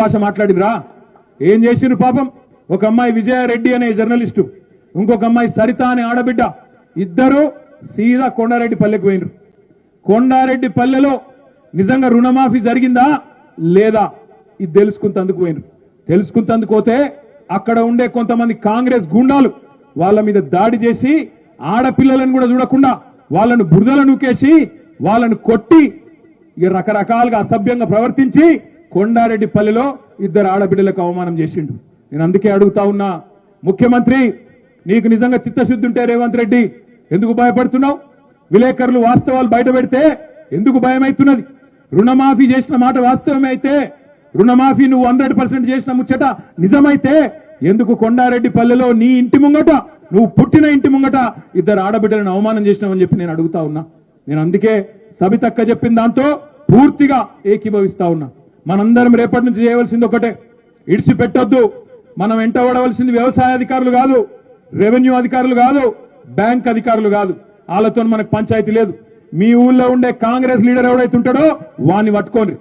భాష మాట్లాడినరా? ఏం చేసిరు పాపం? ఒక అమ్మాయి విజయారెడ్డి అనే జర్నలిస్టు, ఇంకొక అమ్మాయి సరిత అనే ఆడబిడ్డ, ఇద్దరు సీదా కొండారెడ్డిపల్లెకు పోయినరు. కొండారెడ్డిపల్లెలో నిజంగా రుణమాఫీ జరిగిందా లేదా ఇది తెలుసుకుంటందుకు పోయినరు. తెలుసుకుంటందుకు పోతే అక్కడ ఉండే కొంతమంది కాంగ్రెస్ గుండాలు వాళ్ళ మీద దాడి చేసి ఆడపిల్లలను కూడా చూడకుండా వాళ్ళను బురదలను నూకేసి వాళ్ళను కొట్టి ఇక రకరకాలుగా అసభ్యంగా ప్రవర్తించి కొండారెడ్డిపల్లిలో ఇద్దరు ఆడబిడ్డలకు అవమానం చేసిండు. నేను అందుకే అడుగుతా ఉన్నా, ముఖ్యమంత్రి నీకు నిజంగా చిత్తశుద్ధి ఉంటే రేవంత్ రెడ్డి ఎందుకు భయపడుతున్నావు? విలేకరులు వాస్తవాలు బయట పెడితే ఎందుకు భయం అవుతున్నది? రుణమాఫీ చేసిన మాట వాస్తవమే అయితే, రుణమాఫీ నువ్వు 100% చేసిన ముచ్చట నిజమైతే ఎందుకు కొండారెడ్డిపల్లెలో నీ ఇంటి ముంగట, నువ్వు పుట్టిన ఇంటి ముంగట ఇద్దరు ఆడబిడ్డలను అవమానం చేసినావని చెప్పి నేను అడుగుతా ఉన్నా. నేను అందుకే సబితక్క చెప్పిన దాంతో పూర్తిగా ఏకీభవిస్తా ఉన్నా. మనందరం రేపటి నుంచి చేయవలసింది ఒకటే, ఇడిచిపెట్టొద్దు. మనం వెంట పడవలసింది వ్యవసాయ అధికారులు కాదు, రెవెన్యూ అధికారులు కాదు, బ్యాంక్ అధికారులు కాదు. వాళ్ళతో మనకు పంచాయతీ లేదు. మీ ఊళ్ళో ఉండే కాంగ్రెస్ లీడర్ ఎవడైతే ఉంటాడో వాన్ని పట్టుకోండి.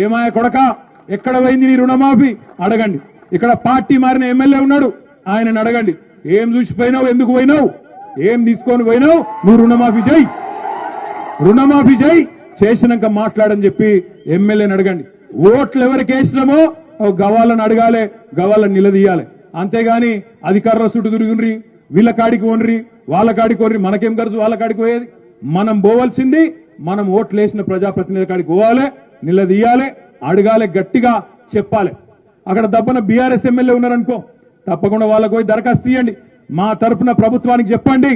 ఏమాయ కొడక ఎక్కడ పోయింది నీ రుణమాఫీ అడగండి. ఇక్కడ పార్టీ మారిన ఎమ్మెల్యే ఉన్నాడు, ఆయనను అడగండి. ఏం చూసిపోయినావు, ఎందుకు పోయినావు, ఏం తీసుకొని పోయినావు, నువ్వు రుణమాఫీ చేయి, రుణమాఫీ చేయి, చేసినాక మాట్లాడని చెప్పి ఎమ్మెల్యేని అడగండి. ఓట్లు ఎవరికి వేసినామో గవాళ్ళని అడగాలి, గవాళ్ళని నిలదీయాలి. అంతేగాని అధికారుల చుట్టూ తిరుగుండ్రి, వీళ్ళ కాడికి ఓన్రి, వాళ్ళ కాడికి ఓన్రి, మనకేం ఖర్చు వాళ్ళ కాడికి పోయేది. మనం పోవాల్సింది మనం ఓట్లు వేసిన ప్రజాప్రతినిధుల కాడికి పోవాలి, నిలదీయాలి, అడగాలి, గట్టిగా చెప్పాలి. అక్కడ దబ్బన బీఆర్ఎస్ ఎమ్మెల్యే ఉన్నారనుకో, తప్పకుండా వాళ్ళకు పోయి దరఖాస్తు తీయండి. మా తరపున ప్రభుత్వానికి చెప్పండి,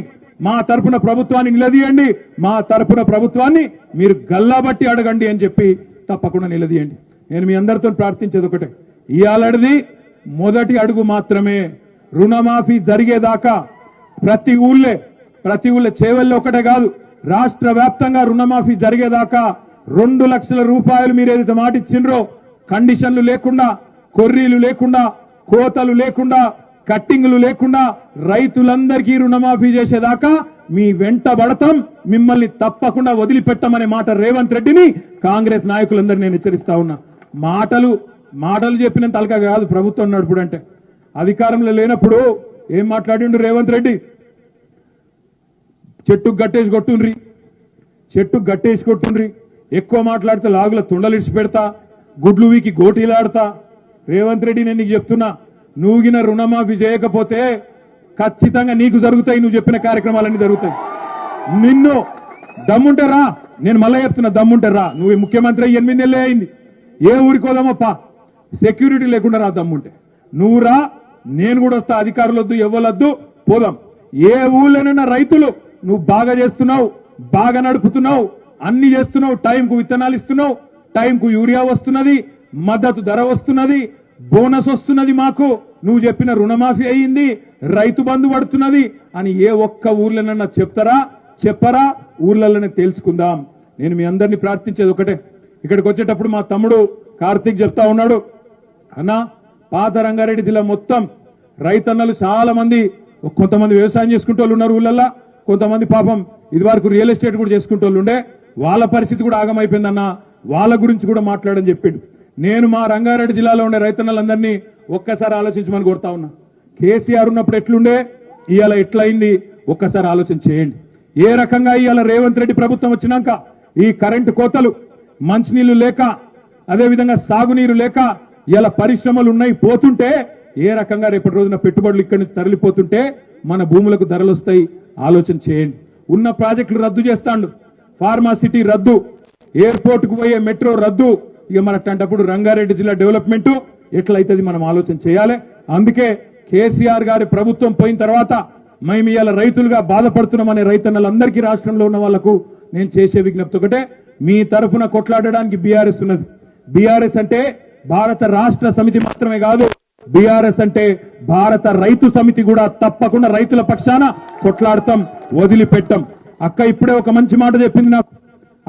మా తరపున ప్రభుత్వాన్ని నిలదీయండి, మా తరపున ప్రభుత్వాన్ని మీరు గల్లాబట్టి అడగండి అని చెప్పి తప్పకుండా నిలదీయండి. నేను మీ అందరితో ప్రార్థించేది ఒకటే, ఇయాలడిది మొదటి అడుగు మాత్రమే. రుణమాఫీ జరిగేదాకా ప్రతి ఊళ్ళే చేవెళ్ళ ఒకటే కాదు, రాష్ట్ర వ్యాప్తంగా రుణమాఫీ జరిగేదాకా 2 లక్షల రూపాయలు మీరు ఏదైతే మాట ఇచ్చిండ్రో, కండిషన్లు లేకుండా, కొర్రీలు లేకుండా, కోతలు లేకుండా, కట్టింగ్లు లేకుండా రైతులందరికీ రుణమాఫీ చేసేదాకా మీ వెంట పడతాం, మిమ్మల్ని తప్పకుండా వదిలిపెట్టమనే మాట రేవంత్ రెడ్డిని, కాంగ్రెస్ నాయకులందరినీ నేను హెచ్చరిస్తా ఉన్నా. మాటలు చెప్పినంత అలక కాదు ప్రభుత్వం నడుపుడు అంటే. అధికారంలో లేనప్పుడు ఏం మాట్లాడిండు రేవంత్ రెడ్డి? చెట్టుకు గట్టేసి కొట్టుండ్రి, ఎక్కువ మాట్లాడితే లాగుల తుండలిడిచి పెడతా, గుడ్లు వీకి గోటీలాడతా. రేవంత్ రెడ్డి నేను నీకు చెప్తున్నా, నువ్వుగిన రుణమాఫీ చేయకపోతే ఖచ్చితంగా నీకు జరుగుతాయి, నువ్వు చెప్పిన కార్యక్రమాలన్నీ జరుగుతాయి. నిన్ను దమ్ముంటే రా, నేను మళ్ళీ చెప్తున్నా, దమ్ముంటే రా. నువ్వు ముఖ్యమంత్రి 8 నెలలే అయింది, ఏ ఊరికి పోదామప్పా, సెక్యూరిటీ లేకుండా రా, దమ్ముంటే నువ్వు రా, నేను కూడా వస్తా. అధికారులొద్దు, ఎవ్వలొద్దు, పోదాం. ఏ ఊళ్ళోనైనా రైతులు నువ్వు బాగా చేస్తున్నావు, బాగా నడుపుతున్నావు, అన్ని చేస్తున్నావు, టైంకు విత్తనాలు ఇస్తున్నావు, టైంకు యూరియా వస్తున్నది, మద్దతు ధర వస్తున్నది, బోనస్ వస్తున్నది, మాకు నువ్వు చెప్పిన రుణమాఫీ అయ్యింది, రైతు బంధు పడుతున్నది అని ఏ ఒక్క ఊర్లోనన్నా చెప్పరా? ఊర్లలోనే తెలుసుకుందాం. నేను మీ అందరినీ ప్రార్థించేది ఒకటే, ఇక్కడికి వచ్చేటప్పుడు మా తమ్ముడు కార్తీక్ చెప్తా ఉన్నాడు, అన్నా పాత రంగారెడ్డి జిల్లా మొత్తం రైతన్నలు చాలా మంది, కొంతమంది వ్యవసాయం చేసుకుంటూ ఉన్నారు ఊళ్ళల్లా, కొంతమంది పాపం ఇది వరకు రియల్ ఎస్టేట్ కూడా చేసుకుంటూ ఉండే, వాళ్ళ పరిస్థితి కూడా ఆగమైపోయిందన్న, వాళ్ళ గురించి కూడా మాట్లాడని చెప్పిండు. నేను మా రంగారెడ్డి జిల్లాలో ఉండే రైతన్నలందరినీ ఒక్కసారి ఆలోచించమని కోరుతా ఉన్నా. కేసీఆర్ ఉన్నప్పుడు ఎట్లుండే, ఇవాళ ఎట్లయింది, ఒక్కసారి ఆలోచన చేయండి. ఏ రకంగా ఇవాళ రేవంత్ రెడ్డి ప్రభుత్వం వచ్చినాక ఈ కరెంటు కోతలు, మంచినీళ్లు లేక, అదేవిధంగా సాగునీరు లేక ఇవాళ పరిశ్రమలు ఉన్నాయి పోతుంటే, ఏ రకంగా రేపటి రోజున పెట్టుబడులు ఇక్కడి నుంచి తరలిపోతుంటే మన భూములకు ధరలు వస్తాయి, ఆలోచన చేయండి. ఉన్న ప్రాజెక్టులు రద్దు చేస్తాండు, ఫార్మాసిటీ రద్దు, ఎయిర్పోర్ట్ కు పోయే మెట్రో రద్దు. ఇక మనటప్పుడు రంగారెడ్డి జిల్లా డెవలప్మెంట్ ఎట్లయితుంది మనం ఆలోచన చేయాలి. అందుకే కేసీఆర్ గారి ప్రభుత్వం పోయిన తర్వాత మేము ఇవాళ రైతులుగా బాధపడుతున్నామనే రైతన్నలందరికీ, రాష్ట్రంలో ఉన్న వాళ్లకు నేను చేసే విజ్ఞప్తి ఒకటే, మీ తరఫున కొట్లాడడానికి బీఆర్ఎస్ ఉన్నది. బీఆర్ఎస్ అంటే భారత రాష్ట్ర సమితి మాత్రమే కాదు, బీఆర్ఎస్ అంటే భారత రైతు సమితి కూడా. తప్పకుండా రైతుల పక్షాన కొట్లాడతాం, వదిలిపెట్టాం. అక్క ఇప్పుడే ఒక మంచి మాట చెప్పింది నాకు.